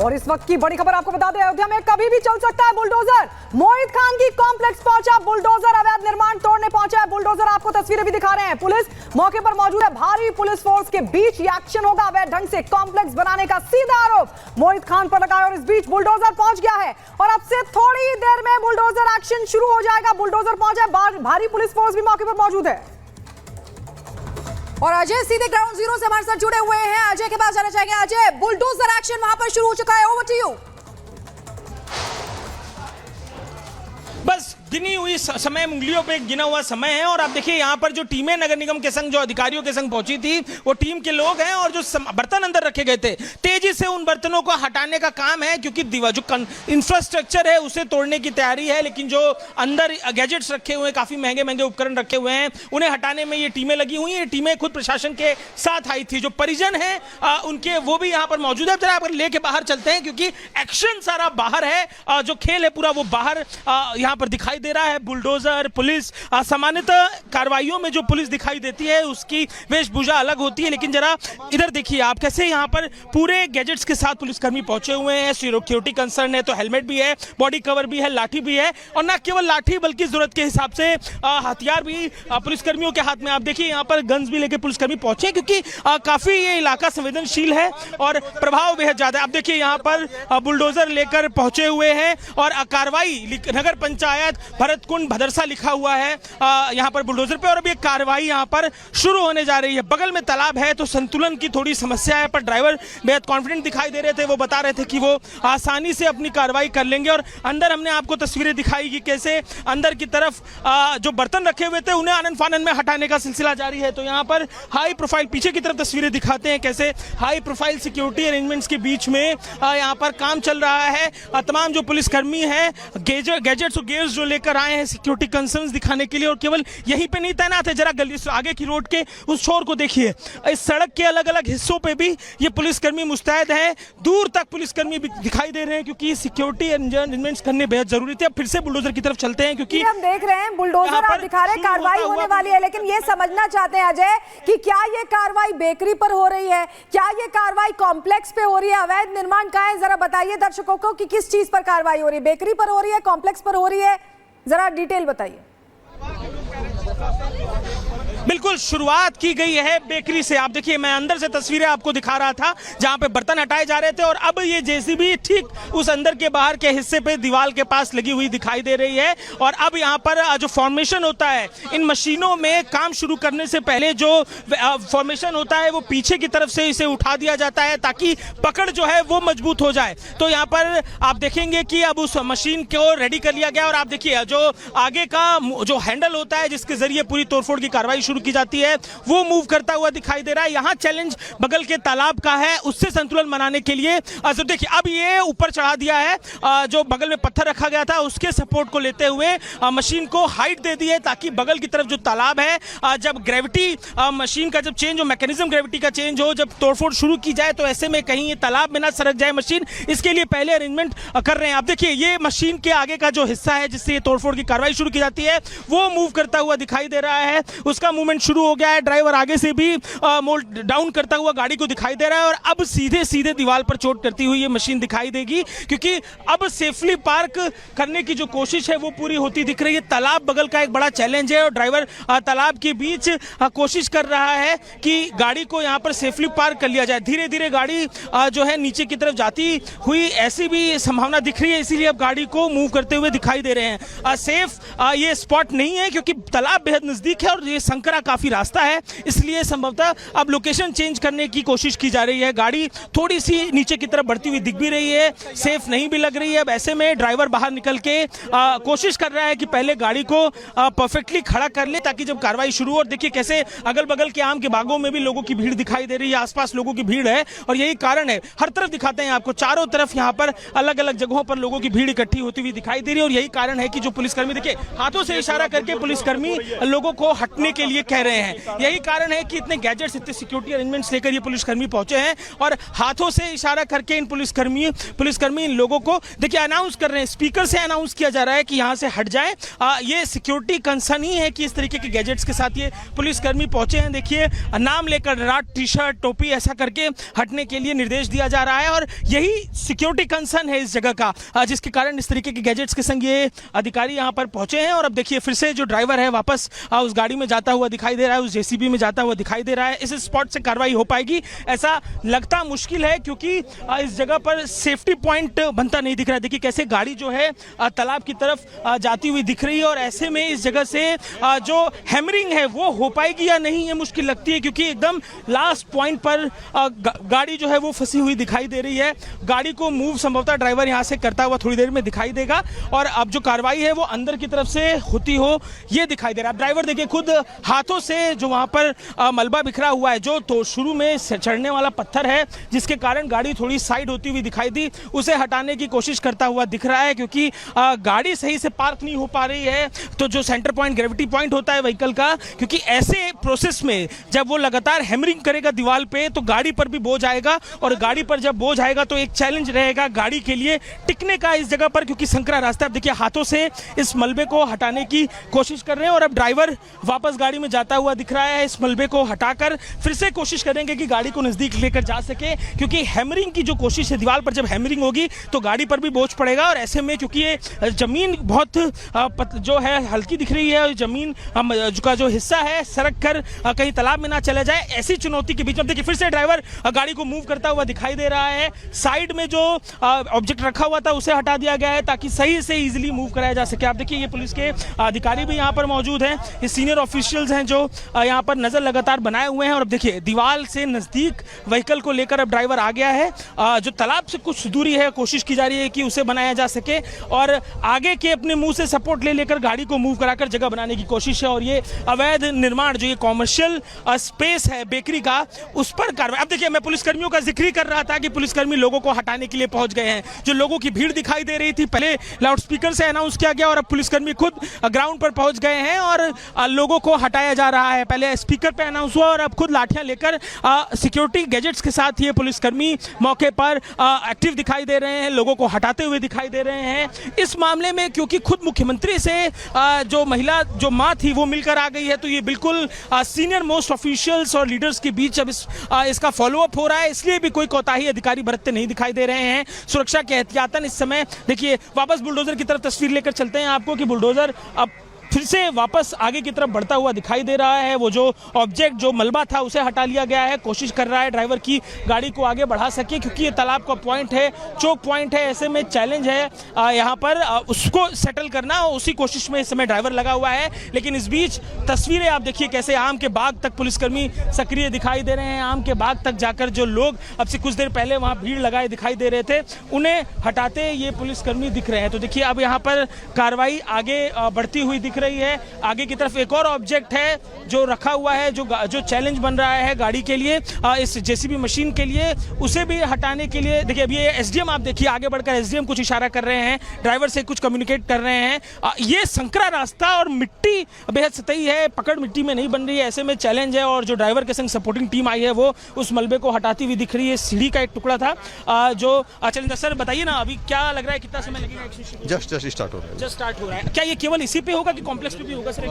और इस वक्त की बड़ी खबर आपको बता दें, अयोध्या में कभी भी चल सकता है बुलडोजर। मोहित खान की कॉम्प्लेक्स पहुंचा बुलडोजर, अवैध निर्माण तोड़ने पहुंचा है बुलडोजर। आपको तस्वीरें भी दिखा रहे हैं, पुलिस मौके पर मौजूद है। भारी पुलिस फोर्स के बीच ये एक्शन होगा। अवैध ढंग से कॉम्प्लेक्स बनाने का सीधा आरोप मोहित खान पर लगा है और इस बीच बुलडोजर पहुंच गया है और अब से थोड़ी देर में बुलडोजर एक्शन शुरू हो जाएगा। बुलडोजर पहुंचा है, भारी पुलिस फोर्स भी मौके पर मौजूद है। और अजय सीधे ग्राउंड जीरो से हमारे साथ जुड़े हुए हैं। अजय के पास जाना चाहेंगे। अजय, बुलडोजर एक्शन वहां पर शुरू हो चुका है, ओवर टू यू। बस गिनी हुई समय, उंगलियों पे गिना हुआ समय है और आप देखिए यहाँ पर जो टीमें नगर निगम के संग, जो अधिकारियों के संग पहुंची थी, वो टीम के लोग हैं और जो बर्तन अंदर रखे गए थे, तेजी से उन बर्तनों को हटाने का काम है क्योंकि जो इंफ्रास्ट्रक्चर है उसे तोड़ने की तैयारी है। लेकिन जो अंदर गैजेट्स रखे हुए हैं, काफी महंगे महंगे उपकरण रखे हुए हैं, उन्हें हटाने में ये टीमें लगी हुई हैं। ये टीमें खुद प्रशासन के साथ आई थी। जो परिजन है उनके, वो भी यहाँ पर मौजूद है। जरा लेके बाहर चलते हैं क्योंकि एक्शन सारा बाहर है, जो खेल है पूरा वो बाहर यहाँ पर दिखाई दे रहा है। बुलडोजर, पुलिस, सामान्यतः कार्रवाइयों में जो पुलिस दिखाई देती है उसकी वेशभूषा अलग होती है, लेकिन जरा इधर देखिए आप कैसे यहाँ पर पूरे गैजेट्स के साथ पुलिसकर्मी पहुंचे हुए हैं। सिक्योरिटी कंसर्न है तो हेलमेट भी है, बॉडी कवर भी है, लाठी भी है और न केवल लाठी बल्कि जरूरत के हिसाब से हथियार भी पुलिसकर्मियों के हाथ में। आप देखिए यहाँ पर गन्स भी लेके पुलिसकर्मी पहुंचे क्योंकि काफी ये इलाका संवेदनशील है और प्रभाव बेहद ज्यादा है। आप देखिए यहाँ पर बुलडोजर लेकर पहुंचे हुए हैं और कार्रवाई नगर पंचायत भरतकुंड भदरसा लिखा हुआ है यहाँ पर बुलडोजर पे और अभी कार्रवाई यहाँ पर शुरू होने जा रही है। बगल में तालाब है तो संतुलन की थोड़ी समस्या है, पर ड्राइवर बेहद कॉन्फिडेंट दिखाई दे रहे थे। वो बता रहे थे कि वो आसानी से अपनी कार्रवाई कर लेंगे और अंदर हमने आपको तस्वीरें दिखाई कि कैसे अंदर की तरफ जो बर्तन रखे हुए थे उन्हें आनन फानन में हटाने का सिलसिला जारी है। तो यहाँ पर हाई प्रोफाइल, पीछे की तरफ तस्वीरें दिखाते हैं कैसे हाई प्रोफाइल सिक्योरिटी अरेंजमेंट्स के बीच में यहाँ पर काम चल रहा है। तमाम जो पुलिसकर्मी हैं गैजेट्स और गेयर्स जो लेकर आए हैं सिक्योरिटी कंसर्न्स दिखाने के लिए, और केवल यहीं पे नहीं तैनात है। जरा गली आगे की रोड के उस छोर को देखिए, इस सड़क के अलग अलग हिस्सों पे भी ये पुलिसकर्मी मुस्तैद है। दूर तक पुलिसकर्मी दिखाई दे रहे हैं क्योंकि सिक्योरिटी अरेंजमेंट्स करने बेहद जरूरी थे। अब फिर से बुलडोजर की तरफ चलते हैं क्योंकि हम देख रहे हैं बुलडोजर आप दिखा रहे हैं, कार्रवाई होने वाली है। लेकिन ये समझना चाहते हैं अजय कि क्या ये कार्रवाई बेकरी पर हो रही है, क्या ये कार्रवाई कॉम्प्लेक्स पे हो रही है, अवैध निर्माण कहाँ है? जरा बताइए दर्शकों को कि किस चीज पर कार्रवाई हो रही है, बेकरी पर हो रही है, कॉम्प्लेक्स पर हो रही है, जरा डिटेल बताइए। बिल्कुल, शुरुआत की गई है बेकरी से। आप देखिए, मैं अंदर से तस्वीरें आपको दिखा रहा था जहां पे बर्तन हटाए जा रहे थे और अब ये जेसीबी ठीक उस अंदर के बाहर के हिस्से पे दीवार के पास लगी हुई दिखाई दे रही है। और अब यहाँ पर जो फॉर्मेशन होता है इन मशीनों में, काम शुरू करने से पहले जो फॉर्मेशन होता है वो पीछे की तरफ से इसे उठा दिया जाता है ताकि पकड़ जो है वो मजबूत हो जाए। तो यहाँ पर आप देखेंगे कि अब उस मशीन को रेडी कर लिया गया और आप देखिए जो आगे का जो हैंडल होता है जिसके जरिए पूरी तोड़फोड़ की कार्रवाई शुरू की जाती है वो मूव करता हुआ दिखाई दे रहा है। यहाँ चैलेंज बगल के तालाब का है, उससे संतुलन बनाने के लिए तो देखिए अब ये ऊपर चढ़ा दिया है, जो बगल में पत्थर रखा गया था उसके सपोर्ट को लेते हुए मशीन को हाइट दे दी है ताकि बगल की तरफ जो तालाब है, जब ग्रेविटी मशीन का जब चेंज हो, मैकेनिज्म ग्रेविटी का चेंज हो, जब तोड़फोड़ शुरू की जाए तो ऐसे में कहीं ये तालाब में ना सरक जाए मशीन, इसके लिए पहले अरेंजमेंट कर रहे हैं। आप देखिए ये मशीन के आगे का जो हिस्सा है जिससे ये तोड़फोड़ की कार्रवाई शुरू की जाती है वो मूव करता हुआ दिखाई दे रहा है, उसका मूवमेंट शुरू हो गया है। ड्राइवर आगे से भी मोल्ड डाउन करता हुआ गाड़ी को दिखाई दे रहा है और अब सीधे सीधे दीवार पर चोट करती हुई ये मशीन दिखाई देगी क्योंकि अब सेफली पार्क करने की जो कोशिश है वो पूरी होती दिख रही है। तालाब बगल का एक बड़ा चैलेंज है और ड्राइवर तालाब के बीच कोशिश कर रहा है कि गाड़ी को यहाँ पर सेफली पार्क कर लिया जाए। धीरे धीरे गाड़ी जो है नीचे की तरफ जाती हुई ऐसी भी संभावना दिख रही है, इसीलिए अब गाड़ी को मूव करते हुए दिखाई दे रहे हैं। सेफ ये स्पॉट नहीं है क्योंकि तालाब बेहद नजदीक है और ये संकरा काफी रास्ता है, इसलिए संभवतः अब लोकेशन चेंज करने की कोशिश की जा रही है। गाड़ी थोड़ी सी नीचे की तरफ बढ़ती हुई दिख भी रही है, सेफ नहीं भी लग रही है। अब ऐसे में ड्राइवर बाहर निकल के कोशिश कर रहा है कि पहले गाड़ी को परफेक्टली खड़ा कर ले ताकि जब कार्रवाई शुरू हो। और देखिए कैसे अगल बगल के आम के बागों में भी लोगों की भीड़ दिखाई दे रही है, आसपास लोगों की भीड़ है और यही कारण है, हर तरफ दिखाते हैं आपको, चारों तरफ यहाँ पर अलग अलग जगहों पर लोगों की भीड़ इकट्ठी होती हुई दिखाई दे रही है और यही कारण है कि जो पुलिसकर्मी, देखिए हाथों से इशारा करके पुलिसकर्मी लोगों को हटने के लिए कह रहे हैं। यही कारण है कि इतने गैजेट्स, इतने सिक्योरिटी अरेंजमेंट्स लेकर ये पुलिसकर्मी पहुंचे हैं और हाथों से इशारा करके इन पुलिसकर्मी इन लोगों को देखिए अनाउंस कर रहे हैं, स्पीकर से अनाउंस किया जा रहा है कि यहां से हट जाएं। ये सिक्योरिटी कंसर्न ही है कि इस तरीके के गैजेट्स के साथ ये पुलिसकर्मी पहुंचे हैं। देखिए नाम लेकर रात, टी शर्ट, टोपी ऐसा करके हटने के लिए निर्देश दिया जा रहा है और यही सिक्योरिटी कंसर्न है इस जगह का, जिसके कारण इस तरीके के गैजेट्स के संग ये अधिकारी यहां पर पहुंचे हैं। और अब देखिए फिर से जो ड्राइवर है वापस उस गाड़ी में जाता हुआ दिखाई दे रहा है, उस जेसीबी में जाता हुआ दिखाई दे रहा है। इस स्पॉट से कार्रवाई हो पाएगी ऐसा लगता मुश्किल है, क्योंकि इस जगह पर सेफ्टी पॉइंट बनता नहीं दिख रहा है। देखिए कैसे गाड़ी जो है तालाब की तरफ जाती हुई दिख रही है और ऐसे में इस जगह से जो हैमरिंग है वो हो पाएगी या नहीं ये मुश्किल लगती है, क्योंकि एकदम लास्ट पॉइंट पर गाड़ी जो है वो फंसी हुई दिखाई दे रही है। गाड़ी को मूव संभवतः ड्राइवर यहां से करता हुआ थोड़ी देर में दिखाई देगा और अब जो कार्रवाई है वो अंदर की तरफ से होती हो ये दिखाई दे रहा है। ड्राइवर देखिए खुद हाथों से जो वहां पर मलबा बिखरा हुआ है, जो तो शुरू में चढ़ने वाला पत्थर है जिसके कारण गाड़ी थोड़ी साइड होती हुई दिखाई दी, उसे हटाने की कोशिश करता हुआ दिख रहा है, क्योंकि गाड़ी सही से पार्क नहीं हो पा रही है। तो जो सेंटर पॉइंट, ग्रेविटी पॉइंट होता है व्हीकल का, क्योंकि ऐसे प्रोसेस में जब वो लगातार हैमरिंग करेगा दीवार पे तो गाड़ी पर भी बोझ आएगा और गाड़ी पर जब बोझ आएगा तो एक चैलेंज रहेगा गाड़ी के लिए टिकने का इस जगह पर, क्योंकि संकरा रास्ता। अब देखिए हाथों से इस मलबे को हटाने की कोशिश कर रहे हैं और अब ड्राइवर वापस गाड़ी में जाता हुआ दिख रहा है। इस मलबे को हटाकर फिर से कोशिश करेंगे कि गाड़ी को नजदीक लेकर जा सके, क्योंकि हैमरिंग की जो कोशिश है, दीवार पर जब हैमरिंग होगी तो गाड़ी पर भी बोझ पड़ेगा और ऐसे में क्योंकि ये जमीन बहुत जो है हल्की दिख रही है, जमीन का जो हिस्सा है सड़क कर कहीं तालाब में ना चले जाए, ऐसी चुनौती के बीच में देखिए फिर से ड्राइवर गाड़ी को मूव करता हुआ दिखाई दे रहा है। साइड में जो ऑब्जेक्ट रखा हुआ था उसे हटा दिया गया है ताकि सही से इजीली मूव कराया जा सके। आप देखिए ये पुलिस के अधिकारी भी यहाँ पर मौजूद हैं, ये सीनियर ऑफिशियल्स हैं जो यहाँ पर नजर लगातार बनाए हुए हैं। और अब देखिए दीवार से नजदीक व्हीकल को लेकर अब ड्राइवर आ गया है, जो तालाब से कुछ दूरी है, कोशिश की जा रही है कि उसे बनाया जा सके और आगे के अपने मुंह से सपोर्ट ले लेकर गाड़ी को मूव कराकर जगह बनाने की कोशिश है। और ये अवैध निर्माण जो ये कॉमर्शियल स्पेस है बेकरी का, उस पर कार्रवाई। अब देखिए मैं पुलिसकर्मियों का जिक्र कर रहा था कि पुलिसकर्मी लोगों को हटाने के लिए पहुंच गए हैं। जो लोगों की भीड़ दिखाई दे रही थी, पहले लाउडस्पीकर से अनाउंस किया गया और अब पुलिसकर्मी खुद ग्राउंड पर पहुंच गए हैं और लोगों को हटाया जा रहा है। पहले स्पीकर पे अनाउंस हुआ और अब खुद लाठियां लेकर सिक्योरिटी गैजेट्स के साथ ये पुलिसकर्मी मौके पर एक्टिव दिखाई दे रहे हैं, लोगों को हटाते हुए दिखाई दे रहे हैं। इस मामले में क्योंकि खुद मुख्यमंत्री से जो महिला जो मां थी वो मिलकर आ गई है, तो ये बिल्कुल सीनियर मोस्ट ऑफिशियल्स और लीडर्स के बीच अब इसका फॉलोअप हो रहा है, इसलिए भी कोई कोताही अधिकारी बरतते नहीं दिखाई दे रहे हैं। सुरक्षा के एहतियातन इस समय देखिए वापस बुलडोजर की तरफ तस्वीर लेकर चलते हैं आपको कि बुलडोजर अब फिर से वापस आगे की तरफ बढ़ता हुआ दिखाई दे रहा है। वो जो ऑब्जेक्ट, जो मलबा था उसे हटा लिया गया है, कोशिश कर रहा है ड्राइवर की गाड़ी को आगे बढ़ा सके, क्योंकि ये तालाब का पॉइंट है, चौक पॉइंट है, ऐसे में चैलेंज है यहाँ पर उसको सेटल करना, उसी कोशिश में इस समय ड्राइवर लगा हुआ है। लेकिन इस बीच तस्वीरें आप देखिए कैसे आम के बाग तक पुलिसकर्मी सक्रिय दिखाई दे रहे हैं। आम के बाग तक जाकर जो लोग अब से कुछ देर पहले वहाँ भीड़ लगाए दिखाई दे रहे थे, उन्हें हटाते ये पुलिसकर्मी दिख रहे हैं। तो देखिए अब यहाँ पर कार्रवाई आगे बढ़ती हुई दिख रही है। आगे की तरफ एक और ऑब्जेक्ट है जो रखा हुआ है, जो चैलेंज बन रहा है गाड़ी के लिए, इस जेसीबी मशीन के लिए, उसे भी हटाने के लिए देखिए अभी ये एसडीएम आप देखिए आगे बढ़कर एसडीएम कुछ इशारा कर रहे हैं, ड्राइवर से कुछ कम्युनिकेट कर रहे हैं। ये संकरा रास्ता और मिट्टी बेहद सतही है, पकड़ मिट्टी में नहीं बन रही है, ऐसे में चैलेंज है। और जो ड्राइवर के संग सपोर्टिंग टीम आई है वो उस मलबे को हटाती हुई दिख रही है। सीढ़ी का एक टुकड़ा था जो चैलेंज। सर बताइए ना अभी क्या लग रहा है, कितना समय लगेगा? जस्ट स्टार्ट हो रहा है। जस्ट स्टार्ट हो रहा है। क्या ये केवल इसी पे होगा कि कॉम्प्लेक्स पे भी होगा सर?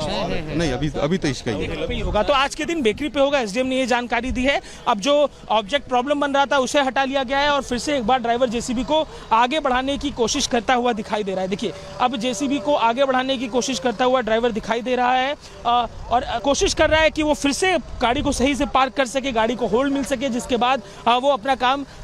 नहीं, अभी तो इसका ही होगा। तो आज के दिन बेकरी पे होगा, एसडीएम ने ये जानकारी दी है। अब जो ऑब्जेक्ट प्रॉब्लम बन रहा था उसे हटा लिया गया है और फिर से एक बार ड्राइवर जेसीबी को आगे बढ़ाने की कोशिश करता हुआ दिखाई दे रहा है। देखिए अब जेसीबी को आगे बढ़ाने की कोशिश करता हुआ ड्राइवर दिखाई दे रहा है और कोशिश कर रहा है कि वो फिर से गाड़ी को सही से पार्क कर सके, गाड़ी को होल्ड मिल सके, जिसके बाद वो अपना काम